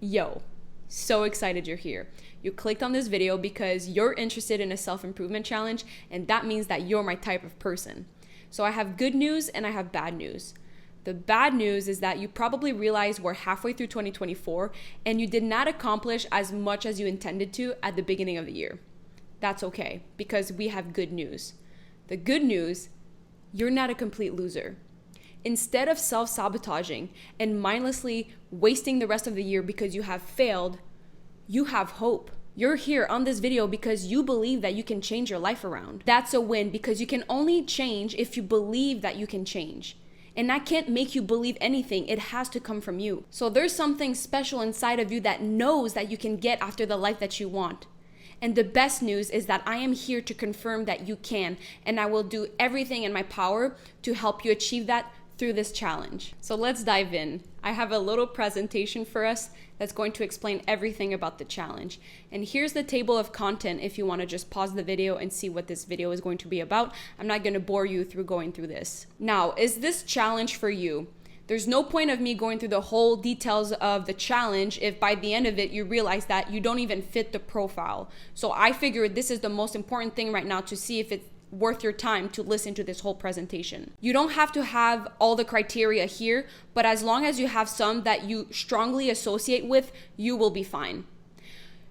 Yo, so excited you're here. You clicked on this video because you're interested in a self-improvement challenge, and that means that you're my type of person. So I have good news and I have bad news. The bad news is that you probably realize we're halfway through 2024 and you did not accomplish as much as you intended to at the beginning of the year. That's okay, because we have good news. The good news, you're not a complete loser. Instead of self-sabotaging and mindlessly wasting the rest of the year because you have failed, you have hope. You're here on this video because you believe that you can change your life around. That's a win because you can only change if you believe that you can change. And I can't make you believe anything. It has to come from you. So there's something special inside of you that knows that you can get after the life that you want. And the best news is that I am here to confirm that you can, and I will do everything in my power to help you achieve that through this challenge. So let's dive in. I have a little presentation for us that's going to explain everything about the challenge. And here's the table of content if you want to just pause the video and see what this video is going to be about. I'm not going to bore you through going through this. Now, is this challenge for you? There's no point of me going through the whole details of the challenge if by the end of it you realize that you don't even fit the profile. So I figured this is the most important thing right now to see if it's worth your time to listen to this whole presentation. You don't have to have all the criteria here, but as long as you have some that you strongly associate with, you will be fine.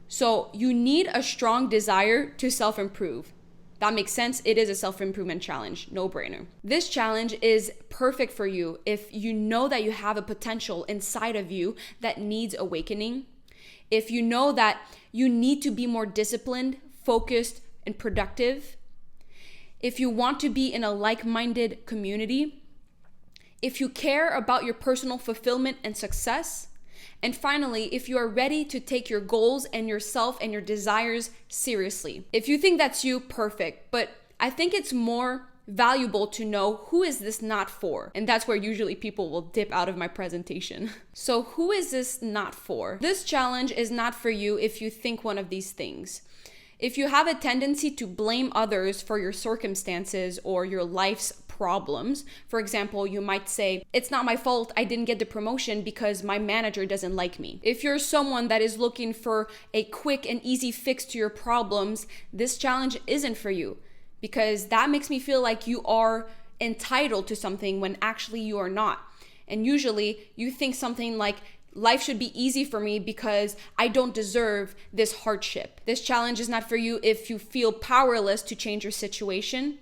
So you need a strong desire to self-improve. That makes sense. It is a self-improvement challenge, no brainer. This challenge is perfect for you if you know that you have a potential inside of you that needs awakening. If you know that you need to be more disciplined, focused, and productive. If you want to be in a like-minded community, if you care about your personal fulfillment and success, and finally, if you are ready to take your goals and yourself and your desires seriously. If you think that's you, perfect, but I think it's more valuable to know who is this not for? And that's where usually people will dip out of my presentation. So who is this not for? This challenge is not for you if you think one of these things. If you have a tendency to blame others for your circumstances or your life's problems, for example, you might say, it's not my fault I didn't get the promotion because my manager doesn't like me. If you're someone that is looking for a quick and easy fix to your problems, this challenge isn't for you because that makes me feel like you are entitled to something when actually you are not. And usually you think something like, life should be easy for me because I don't deserve this hardship. This challenge is not for you if you feel powerless to change your situation.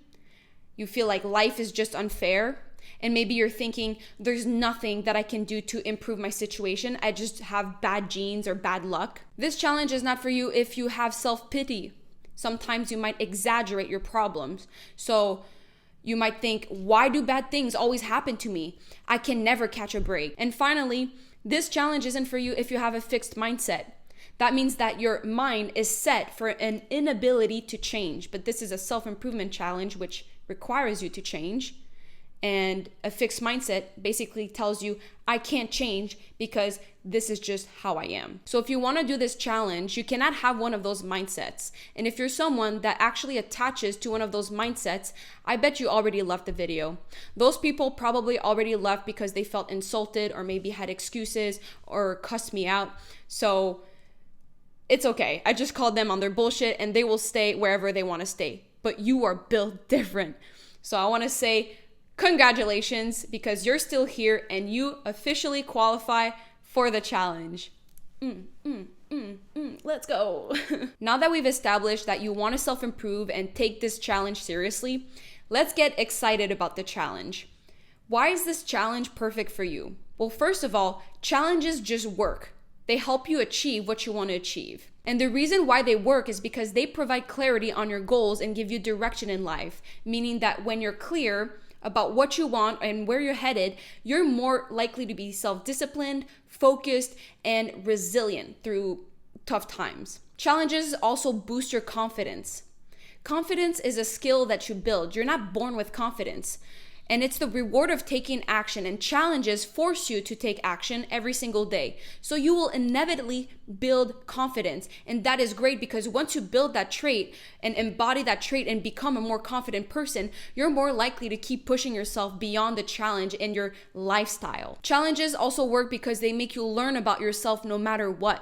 You feel like life is just unfair. And maybe you're thinking, there's nothing that I can do to improve my situation. I just have bad genes or bad luck. This challenge is not for you if you have self-pity. Sometimes you might exaggerate your problems. So you might think, why do bad things always happen to me? I can never catch a break. And finally, this challenge isn't for you if you have a fixed mindset. That means that your mind is set for an inability to change. But this is a self-improvement challenge which requires you to change. And a fixed mindset basically tells you, I can't change because this is just how I am. So if you want to do this challenge, you cannot have one of those mindsets. And if you're someone that actually attaches to one of those mindsets, I bet you already left the video. Those people probably already left because they felt insulted or maybe had excuses or cussed me out. So it's okay. I just called them on their bullshit and they will stay wherever they want to stay. But you are built different. So I want to say, congratulations, because you're still here and you officially qualify for the challenge. Let's go. Now that we've established that you want to self-improve and take this challenge seriously, let's get excited about the challenge. Why is this challenge perfect for you? Well, first of all, challenges just work. They help you achieve what you want to achieve. And the reason why they work is because they provide clarity on your goals and give you direction in life, meaning that when you're clear about what you want and where you're headed, you're more likely to be self-disciplined, focused, and resilient through tough times. Challenges also boost your confidence. Confidence is a skill that you build. You're not born with confidence. And it's the reward of taking action, and challenges force you to take action every single day. So you will inevitably build confidence. And that is great because once you build that trait and embody that trait and become a more confident person, you're more likely to keep pushing yourself beyond the challenge in your lifestyle. Challenges also work because they make you learn about yourself no matter what.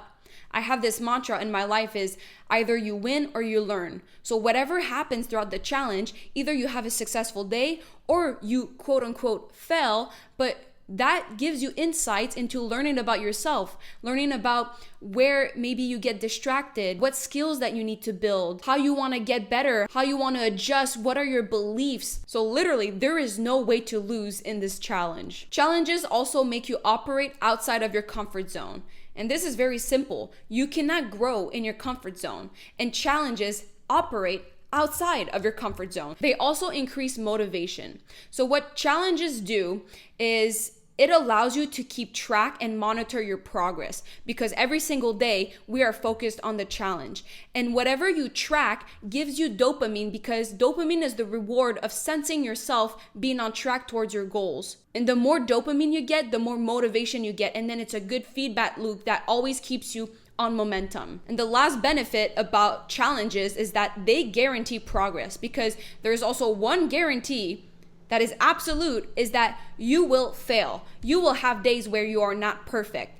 I have this mantra in my life is either you win or you learn. So whatever happens throughout the challenge, either you have a successful day or you quote unquote fail, but that gives you insights into learning about yourself, learning about where maybe you get distracted, what skills that you need to build, how you want to get better, how you want to adjust, what are your beliefs. So literally, there is no way to lose in this challenge. Challenges also make you operate outside of your comfort zone. And this is very simple. You cannot grow in your comfort zone, and challenges operate outside of your comfort zone. They also increase motivation. So what challenges do is it allows you to keep track and monitor your progress, because every single day we are focused on the challenge. And whatever you track gives you dopamine, because dopamine is the reward of sensing yourself being on track towards your goals. And the more dopamine you get, the more motivation you get. And then it's a good feedback loop that always keeps you on momentum. And the last benefit about challenges is that they guarantee progress, because there's also one guarantee that is absolute, is that you will fail. You will have days where you are not perfect.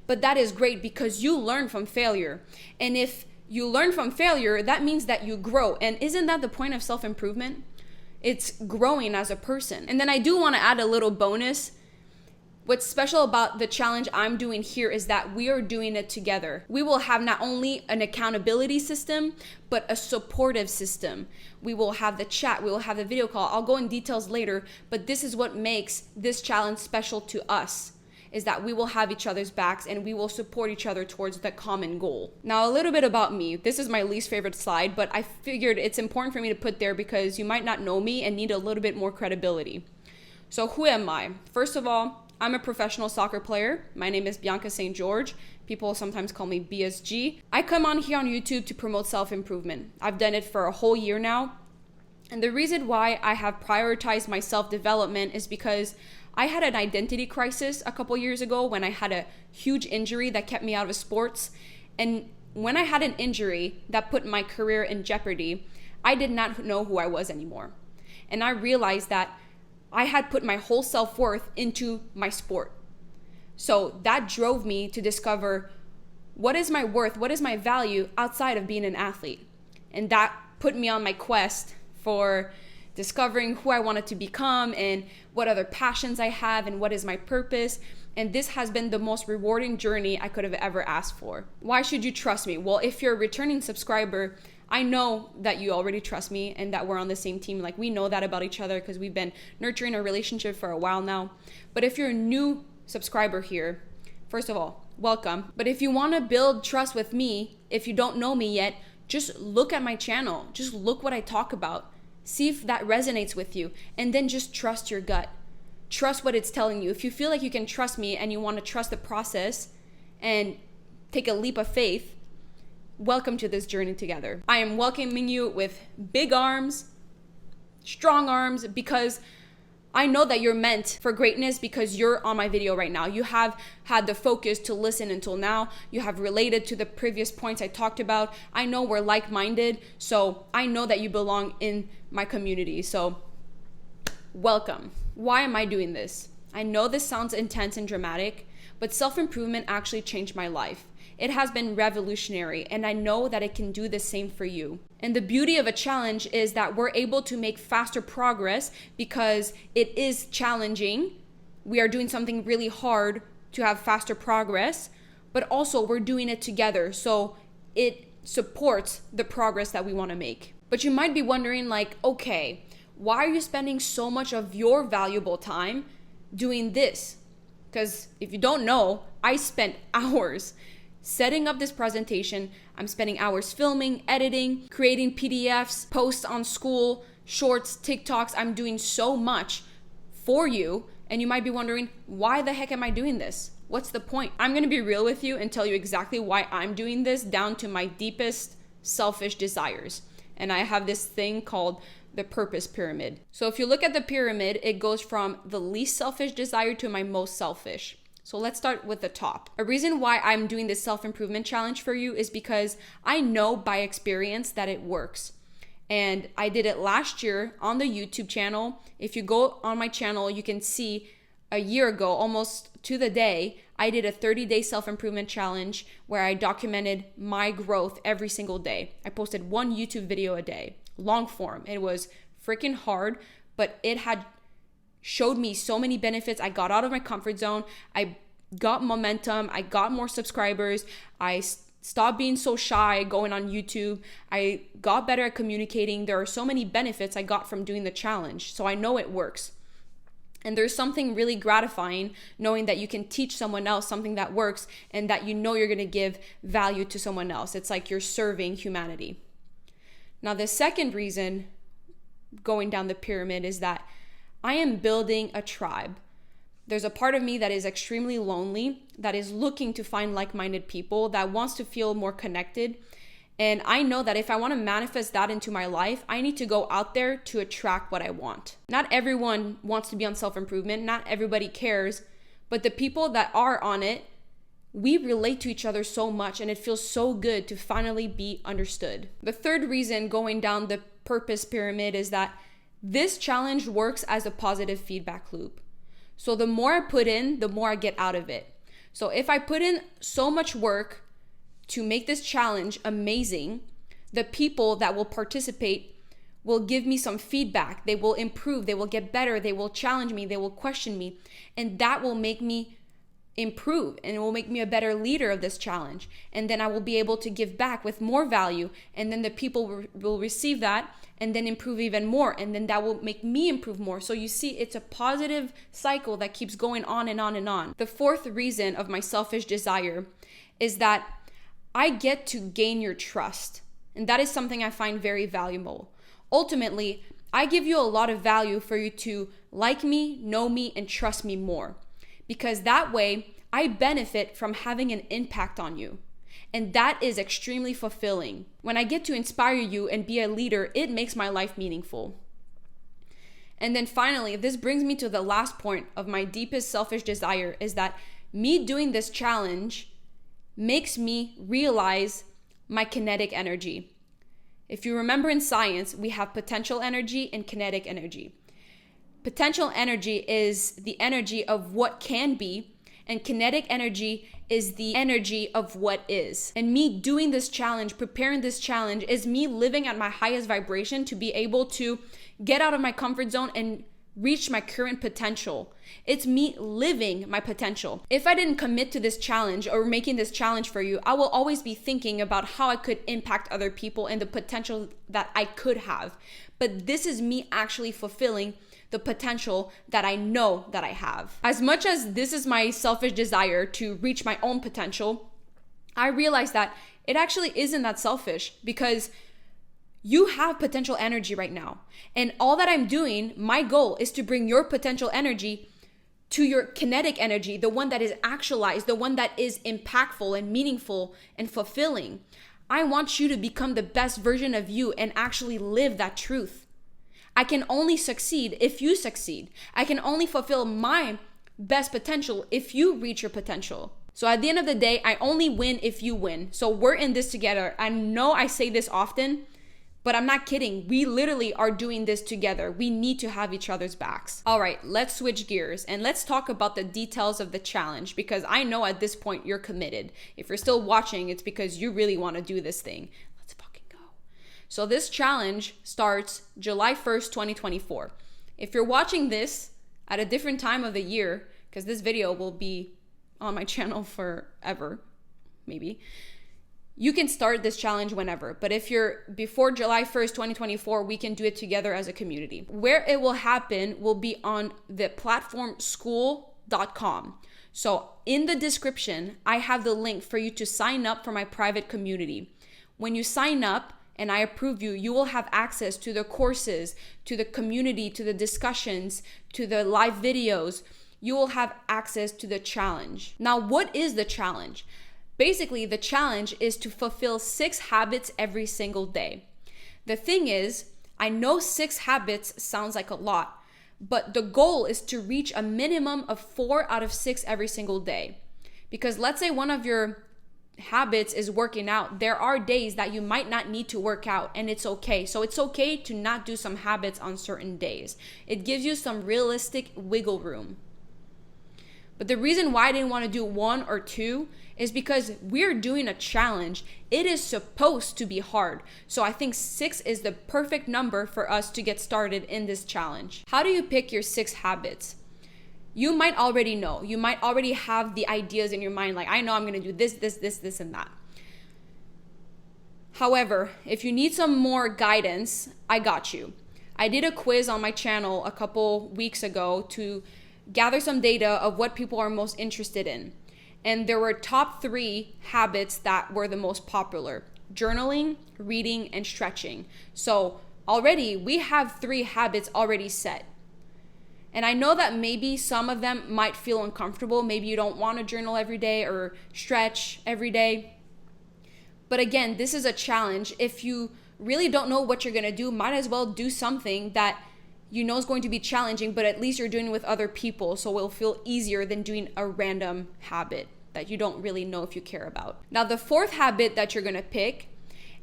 But that is great because you learn from failure. And if you learn from failure, that means that you grow. And isn't that the point of self-improvement? It's growing as a person. And then I do want to add a little bonus. What's special about the challenge I'm doing here is that we are doing it together. We will have not only an accountability system, but a supportive system. We will have the chat, we will have the video call. I'll go in details later, but this is what makes this challenge special to us, is that we will have each other's backs and we will support each other towards the common goal. Now, a little bit about me. This is my least favorite slide, but I figured it's important for me to put there because you might not know me and need a little bit more credibility. So who am I? First of all, I'm a professional soccer player. My name is Bianca St. George. People sometimes call me BSG. I come on here on YouTube to promote self-improvement. I've done it for a whole year now. And the reason why I have prioritized my self-development is because I had an identity crisis a couple years ago when I had a huge injury that kept me out of sports. And when I had an injury that put my career in jeopardy, I did not know who I was anymore. And I realized that I had put my whole self-worth into my sport. So that drove me to discover what is my worth, what is my value outside of being an athlete. And that put me on my quest for discovering who I wanted to become and what other passions I have and what is my purpose. And this has been the most rewarding journey I could have ever asked for. Why should you trust me? Well, if you're a returning subscriber, I know that you already trust me and that we're on the same team. Like, we know that about each other because we've been nurturing a relationship for a while now. But if you're a new subscriber here, first of all, welcome. But if you want to build trust with me, if you don't know me yet, just look at my channel. Just look what I talk about. See if that resonates with you. And then just trust your gut. Trust what it's telling you. If you feel like you can trust me and you want to trust the process and take a leap of faith, welcome to this journey together. I am welcoming you with big arms, strong arms, because I know that you're meant for greatness because you're on my video right now. You have had the focus to listen until now. You have related to the previous points I talked about. I know we're like-minded, so I know that you belong in my community. So welcome. Why am I doing this? I know this sounds intense and dramatic, but self-improvement actually changed my life. It has been revolutionary, and I know that it can do the same for you. And the beauty of a challenge is that we're able to make faster progress because it is challenging. We are doing something really hard to have faster progress, but also we're doing it together. So it supports the progress that we want to make. But you might be wondering, like, okay, why are you spending so much of your valuable time doing this? Because if you don't know, I spent hours setting up this presentation. I'm spending hours filming, editing, creating PDFs, posts on school, shorts, TikToks. I'm doing so much for you. And you might be wondering, why the heck am I doing this? What's the point? I'm going to be real with you and tell you exactly why I'm doing this down to my deepest selfish desires. And I have this thing called the purpose pyramid. So if you look at the pyramid, it goes from the least selfish desire to my most selfish. So let's start with the top. A reason why I'm doing this self-improvement challenge for you is because I know by experience that it works. And I did it last year on the YouTube channel. If you go on my channel, you can see a year ago, almost to the day, I did a 30-day self-improvement challenge where I documented my growth every single day. I posted one YouTube video a day, long form. It was freaking hard, but it had showed me so many benefits. I got out of my comfort zone. I got momentum. I got more subscribers. I stopped being so shy going on YouTube. I got better at communicating. There are so many benefits I got from doing the challenge. So I know it works. And there's something really gratifying knowing that you can teach someone else something that works and that you know you're going to give value to someone else. It's like you're serving humanity. Now, the second reason going down the pyramid is that I am building a tribe. There's a part of me that is extremely lonely, that is looking to find like-minded people, that wants to feel more connected. And I know that if I want to manifest that into my life, I need to go out there to attract what I want. Not everyone wants to be on self-improvement. Not everybody cares. But the people that are on it, we relate to each other so much, and it feels so good to finally be understood. The third reason going down the purpose pyramid is that this challenge works as a positive feedback loop. So the more I put in, the more I get out of it. So if I put in so much work to make this challenge amazing, the people that will participate will give me some feedback. They will improve, they will get better, they will challenge me, they will question me, and that will make me improve, and it will make me a better leader of this challenge. And then I will be able to give back with more value, and then the people will receive that and then improve even more, and then that will make me improve more. So you see, it's a positive cycle that keeps going on and on and on. The fourth reason of my selfish desire is that I get to gain your trust, and that is something I find very valuable. Ultimately, I give you a lot of value for you to like me, know me, and trust me more, because that way I benefit from having an impact on you. And that is extremely fulfilling. When I get to inspire you and be a leader, it makes my life meaningful. And then finally, this brings me to the last point of my deepest selfish desire, is that me doing this challenge makes me realize my kinetic energy. If you remember in science, we have potential energy and kinetic energy. Potential energy is the energy of what can be, and kinetic energy is the energy of what is. And me doing this challenge, preparing this challenge, is me living at my highest vibration to be able to get out of my comfort zone and reach my current potential. It's me living my potential. If I didn't commit to this challenge or making this challenge for you, I will always be thinking about how I could impact other people and the potential that I could have. But this is me actually fulfilling the potential that I know that I have. As much as this is my selfish desire to reach my own potential, I realize that it actually isn't that selfish, because you have potential energy right now. And all that I'm doing, my goal is to bring your potential energy to your kinetic energy, the one that is actualized, the one that is impactful and meaningful and fulfilling. I want you to become the best version of you and actually live that truth. I can only succeed if you succeed. I can only fulfill my best potential if you reach your potential. So at the end of the day, I only win if you win. So we're in this together. I know I say this often, but I'm not kidding. We literally are doing this together. We need to have each other's backs. All right, let's switch gears and let's talk about the details of the challenge, because I know at this point you're committed. If you're still watching, it's because you really want to do this thing. Let's fucking go. So this challenge starts July 1st, 2024. If you're watching this at a different time of the year, because this video will be on my channel forever, maybe, you can start this challenge whenever. But if you're before July 1st, 2024, we can do it together as a community. Where it will happen will be on the platform school.com. So in the description, I have the link for you to sign up for my private community. When you sign up and I approve you, you will have access to the courses, to the community, to the discussions, to the live videos. You will have access to the challenge. Now, what is the challenge? Basically, the challenge is to fulfill 6 habits every single day. The thing is, I know 6 habits sounds like a lot, but the goal is to reach a minimum of 4 out of 6 every single day. Because let's say one of your habits is working out. There are days that you might not need to work out, and it's okay. So it's okay to not do some habits on certain days. It gives you some realistic wiggle room. But the reason why I didn't want to do 1 or 2 is because we're doing a challenge. It is supposed to be hard. So I think 6 is the perfect number for us to get started in this challenge. How do you pick your 6 habits? You might already know. You might already have the ideas in your mind, like, I know I'm going to do this, and that. However, if you need some more guidance, I got you. I did a quiz on my channel a couple weeks ago to gather some data of what people are most interested in. And there were top 3 habits that were the most popular: journaling, reading, and stretching. So already we have 3 habits already set. And I know that maybe some of them might feel uncomfortable. Maybe you don't want to journal every day or stretch every day. But again, this is a challenge. If you really don't know what you're going to do, might as well do something that you know is going to be challenging, but at least you're doing it with other people, so it'll feel easier than doing a random habit that you don't really know if you care about. Now, the 4th habit that you're going to pick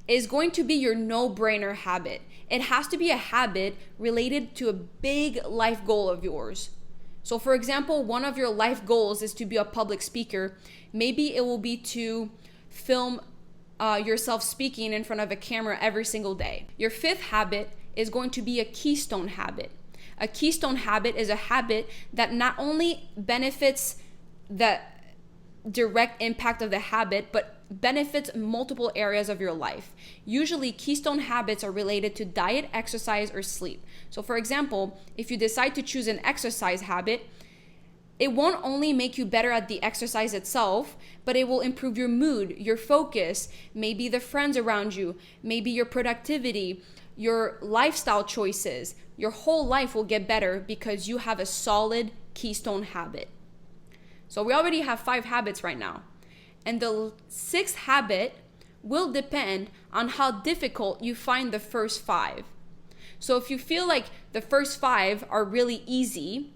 is going to be your no-brainer habit. It has to be a habit related to a big life goal of yours. So for example, one of your life goals is to be a public speaker. Maybe it will be to film yourself speaking in front of a camera every single day. Your 5th habit is going to be a keystone habit. A keystone habit is a habit that not only benefits the direct impact of the habit, but benefits multiple areas of your life. Usually, keystone habits are related to diet, exercise, or sleep. So for example, if you decide to choose an exercise habit, it won't only make you better at the exercise itself, but it will improve your mood, your focus, maybe the friends around you, maybe your productivity, your lifestyle choices. Your whole life will get better because you have a solid keystone habit. So we already have 5 habits right now. And the 6th habit will depend on how difficult you find the first 5. So if you feel like the first 5 are really easy,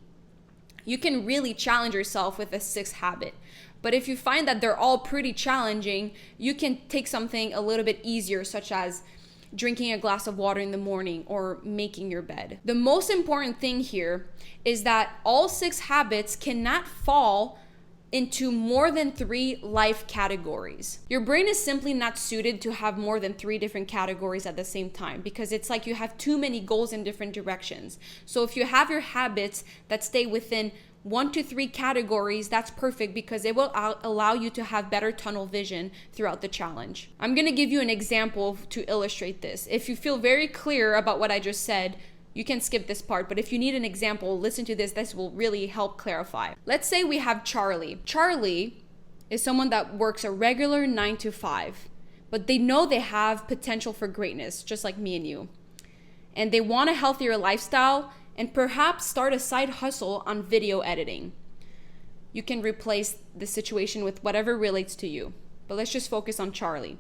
you can really challenge yourself with a 6th habit. But if you find that they're all pretty challenging, you can take something a little bit easier, such as drinking a glass of water in the morning or making your bed. The most important thing here is that all 6 habits cannot fall into more than 3 life categories. Your brain is simply not suited to have more than 3 different categories at the same time, because it's like you have too many goals in different directions. So if you have your habits that stay within 1 to 3 categories, that's perfect, because it will allow you to have better tunnel vision throughout the challenge. I'm gonna give you an example to illustrate this. If you feel very clear about what I just said, you can skip this part, but if you need an example, listen to this. This will really help clarify. Let's say we have Charlie. Charlie is someone that works a regular 9 to 5, but they know they have potential for greatness, just like me and you. And they want a healthier lifestyle and perhaps start a side hustle on video editing. You can replace the situation with whatever relates to you, but let's just focus on Charlie.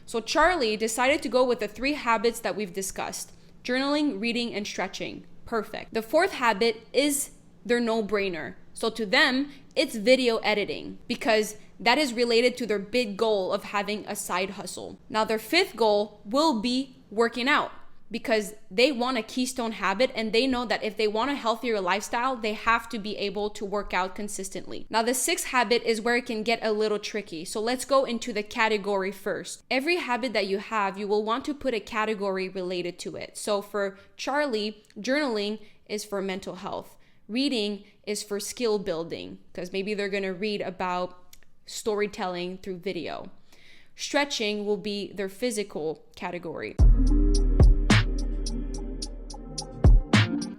So Charlie decided to go with the 3 habits that we've discussed: journaling, reading, and stretching. Perfect. The 4th habit is their no-brainer. So to them, it's video editing, because that is related to their big goal of having a side hustle. Now their 5th goal will be working out, because they want a keystone habit and they know that if they want a healthier lifestyle, they have to be able to work out consistently. Now the 6th habit is where it can get a little tricky. So let's go into the category first. Every habit that you have, you will want to put a category related to it. So for Charlie, journaling is for mental health. Reading is for skill building, because maybe they're gonna read about storytelling through video. Stretching will be their physical category.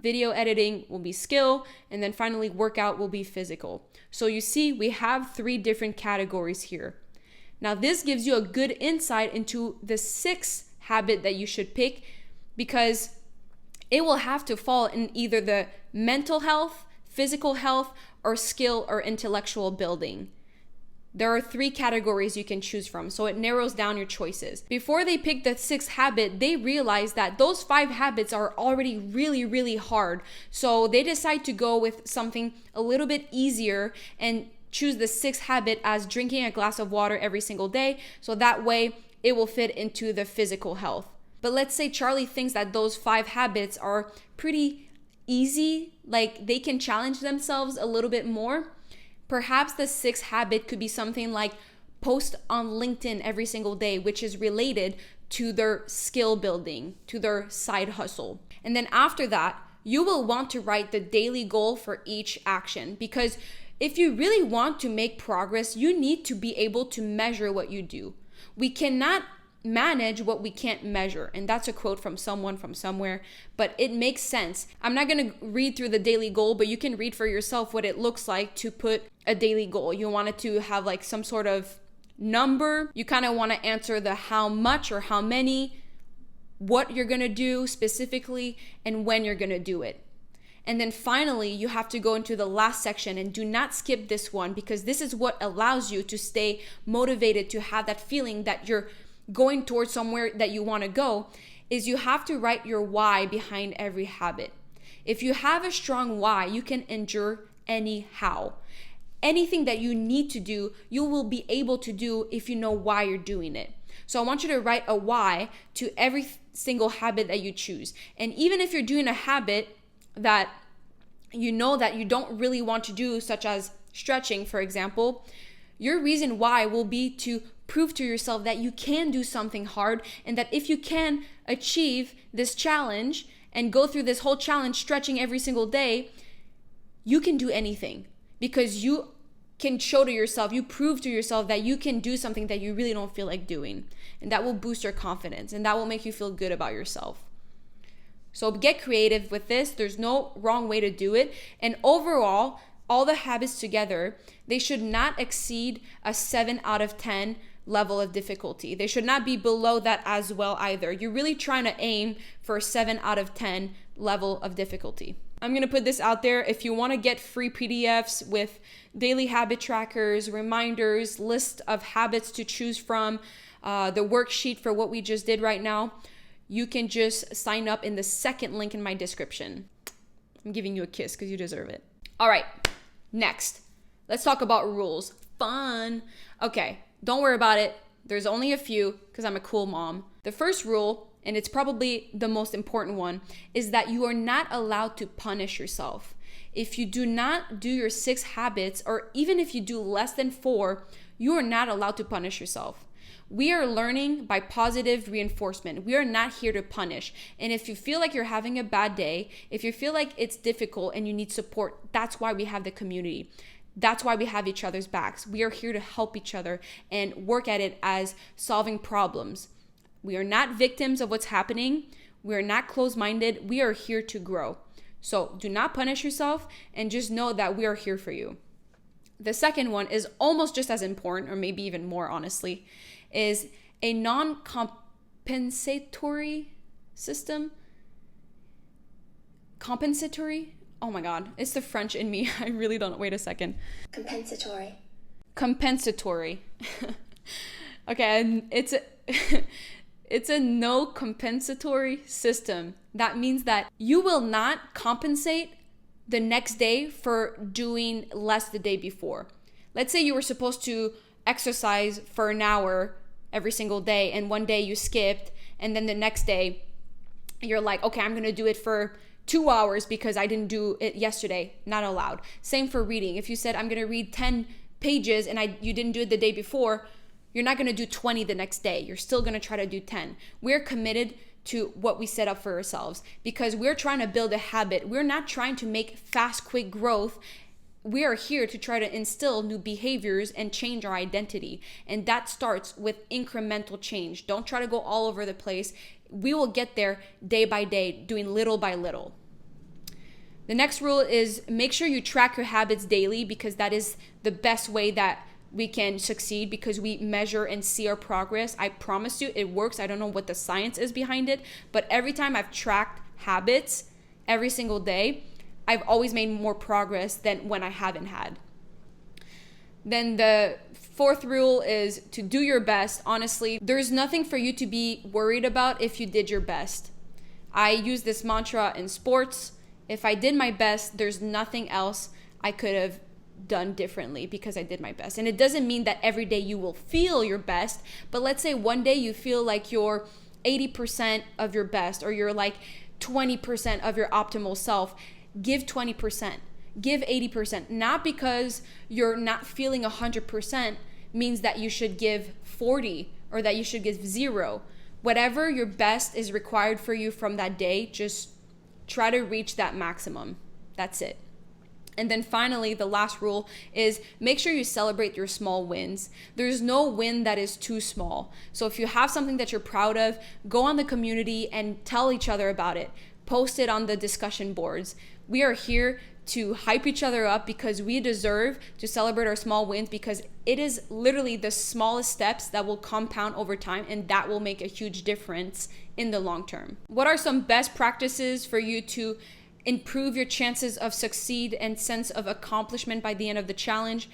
Video editing will be skill, and then finally workout will be physical. So you see, we have 3 different categories here. Now this gives you a good insight into the 6th habit that you should pick, because it will have to fall in either the mental health, physical health, or skill or intellectual building. There are 3 categories you can choose from, so it narrows down your choices. Before they pick the 6th habit, they realize that those 5 habits are already really, really hard. So they decide to go with something a little bit easier and choose the 6th habit as drinking a glass of water every single day. So that way it will fit into the physical health. But let's say Charlie thinks that those 5 habits are pretty easy, like they can challenge themselves a little bit more. Perhaps the 6th habit could be something like post on LinkedIn every single day, which is related to their skill building, to their side hustle. And then after that, you will want to write the daily goal for each action, because if you really want to make progress, you need to be able to measure what you do. We cannot manage what we can't measure. And that's a quote from someone from somewhere, but it makes sense. I'm not going to read through the daily goal, but you can read for yourself what it looks like to put a daily goal. You want it to have like some sort of number. You kind of want to answer the how much or how many, what you're going to do specifically, and when you're going to do it. And then finally, you have to go into the last section, and do not skip this one, because this is what allows you to stay motivated, to have that feeling that you're going towards somewhere that you want to go. Is you have to write your why behind every habit. If you have a strong why, you can endure any how. Anything that you need to do, you will be able to do if you know why you're doing it. So I want you to write a why to every single habit that you choose. And even if you're doing a habit that you know that you don't really want to do, such as stretching, for example, your reason why will be to prove to yourself that you can do something hard, and that if you can achieve this challenge and go through this whole challenge stretching every single day, you can do anything, because you can show to yourself, you prove to yourself that you can do something that you really don't feel like doing. And that will boost your confidence, and that will make you feel good about yourself. So get creative with this. There's no wrong way to do it. And overall, all the habits together, they should not exceed a 7 out of 10 level of difficulty. They should not be below that as well either. You're really trying to aim for a 7 out of 10 level of difficulty. I'm going to put this out there. If you want to get free PDFs with daily habit trackers, reminders, list of habits to choose from, the worksheet for what we just did right now, you can just sign up in the second link in my description. I'm giving you a kiss because you deserve it. All right, next, let's talk about rules. Fun. Okay, don't worry about it. There's only a few because I'm a cool mom. The first rule, and it's probably the most important one, is that you are not allowed to punish yourself. If you do not do your 6 habits, or even if you do less than 4, you are not allowed to punish yourself. We are learning by positive reinforcement. We are not here to punish. And if you feel like you're having a bad day, if you feel like it's difficult and you need support, that's why we have the community. That's why we have each other's backs. We are here to help each other and work at it as solving problems. We are not victims of what's happening. We are not closed-minded. We are here to grow. So do not punish yourself, and just know that we are here for you. The second one is almost just as important, or maybe even more honestly, is a non-compensatory system. Compensatory? Oh my God, it's the French in me. I really don't. Wait a second. Compensatory. Okay, and it's a no compensatory system. That means that you will not compensate the next day for doing less the day before. Let's say you were supposed to exercise for an hour every single day, and one day you skipped, and then the next day you're like, okay, I'm gonna do it for 2 hours because I didn't do it yesterday. Not allowed. Same for reading. If you said I'm gonna read 10 pages and you didn't do it the day before, you're not gonna do 20 the next day. You're still gonna try to do 10. We're committed to what we set up for ourselves because we're trying to build a habit. We're not trying to make fast, quick growth. We are here to try to instill new behaviors and change our identity. And that starts with incremental change. Don't try to go all over the place. We will get there day by day, doing little by little. The next rule is make sure you track your habits daily, because that is the best way that we can succeed, because we measure and see our progress. I promise you it works. I don't know what the science is behind it, but every time I've tracked habits every single day, I've always made more progress than when I haven't had. Then the Fourth rule is to do your best. Honestly, there's nothing for you to be worried about if you did your best. I use this mantra in sports. If I did my best, there's nothing else I could have done differently because I did my best. And it doesn't mean that every day you will feel your best, but let's say one day you feel like you're 80% of your best, or you're like 20% of your optimal self. Give 20%. Give 80%. Not because you're not feeling 100% means that you should give 40 or that you should give 0. Whatever your best is required for you from that day, just try to reach that maximum. That's it. And then finally, the last rule is make sure you celebrate your small wins. There's no win that is too small. So if you have something that you're proud of, go on the community and tell each other about it. Post it on the discussion boards. We are here to hype each other up because we deserve to celebrate our small wins, because it is literally the smallest steps that will compound over time, and that will make a huge difference in the long term. What are some best practices for you to improve your chances of succeed and sense of accomplishment by the end of the challenge?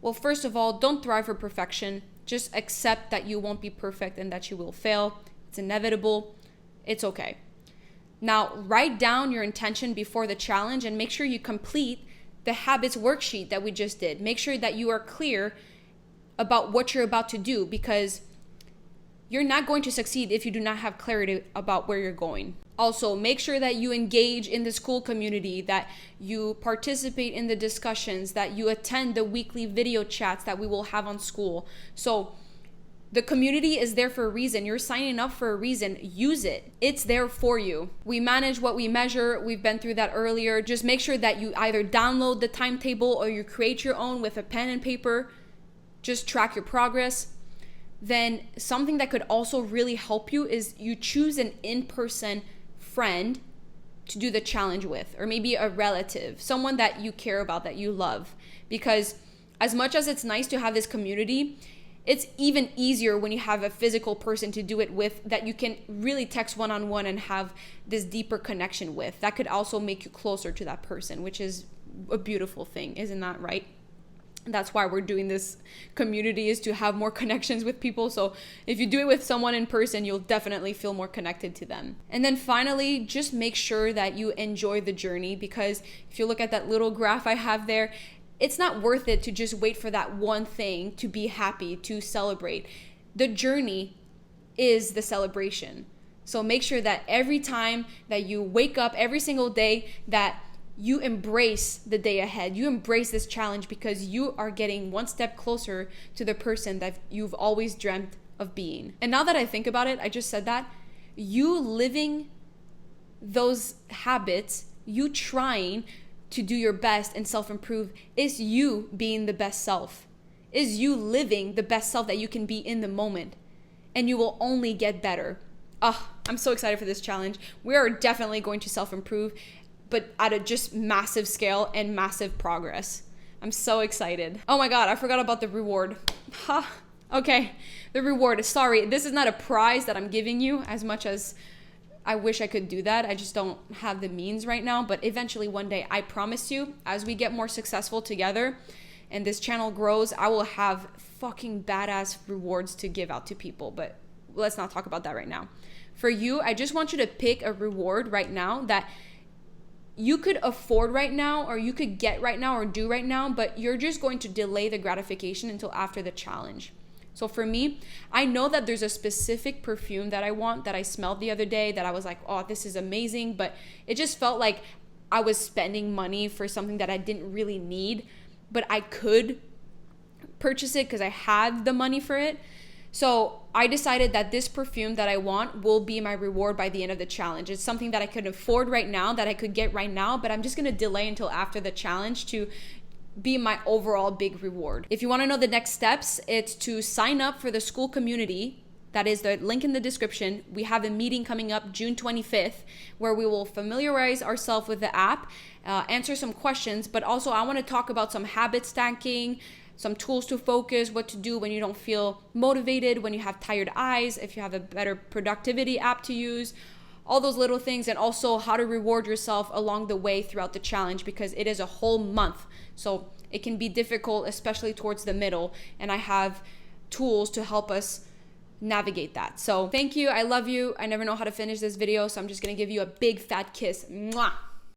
Well, first of all, don't thrive for perfection. Just accept that you won't be perfect and that you will fail. It's inevitable. It's okay. Now, write down your intention before the challenge and make sure you complete the habits worksheet that we just did. Make sure that you are clear about what you're about to do, because you're not going to succeed if you do not have clarity about where you're going. Also, make sure that you engage in the school community, that you participate in the discussions, that you attend the weekly video chats that we will have on school. So the community is there for a reason. You're signing up for a reason. Use it. It's there for you. We manage what we measure. We've been through that earlier. Just make sure that you either download the timetable or you create your own with a pen and paper. Just track your progress. Then something that could also really help you is you choose an in-person friend to do the challenge with, or maybe a relative, someone that you care about, that you love. Because as much as it's nice to have this community, it's even easier when you have a physical person to do it with, that you can really text one-on-one and have this deeper connection with. That could also make you closer to that person, which is a beautiful thing, isn't that right? That's why we're doing this community, is to have more connections with people. So if you do it with someone in person, you'll definitely feel more connected to them. And then finally, just make sure that you enjoy the journey, because if you look at that little graph I have there, it's not worth it to just wait for that one thing to be happy, to celebrate. The journey is the celebration. So make sure that every time that you wake up, every single day, that you embrace the day ahead. You embrace this challenge, because you are getting one step closer to the person that you've always dreamt of being. And now that I think about it, I just said that, you living those habits, you trying to do your best and self-improve, is you being the best self, is you living the best self that you can be in the moment. And you will only get better. I'm so excited for this challenge. We are definitely going to self-improve, but at a just massive scale and massive progress. I'm so excited. Oh my God, I forgot about the reward. Okay, the reward. Sorry, this is not a prize that I'm giving you, as much as I wish I could do that. I just don't have the means right now, but eventually one day, I promise you, as we get more successful together and this channel grows, I will have fucking badass rewards to give out to people, but let's not talk about that right now. For you, I just want you to pick a reward right now that you could afford right now, or you could get right now, or do right now, but you're just going to delay the gratification until after the challenge. So for me, I know that there's a specific perfume that I want, that I smelled the other day, that I was like, oh, this is amazing, but it just felt like I was spending money for something that I didn't really need, but I could purchase it because I had the money for it. So I decided that this perfume that I want will be my reward by the end of the challenge. It's something that I could afford right now, that I could get right now, but I'm just going to delay until after the challenge to be my overall big reward. If you want to know the next steps, it's to sign up for the school community. That is the link in the description. We have a meeting coming up June 25th where we will familiarize ourselves with the app, answer some questions, but also I want to talk about some habit stacking, some tools to focus, what to do when you don't feel motivated, when you have tired eyes, if you have a better productivity app to use, all those little things, and also how to reward yourself along the way throughout the challenge, because it is a whole month. So It can be difficult, especially towards the middle, and I have tools to help us navigate that. So thank you. I love you. I never know how to finish this video, so I'm just gonna give you a big fat kiss. Mwah!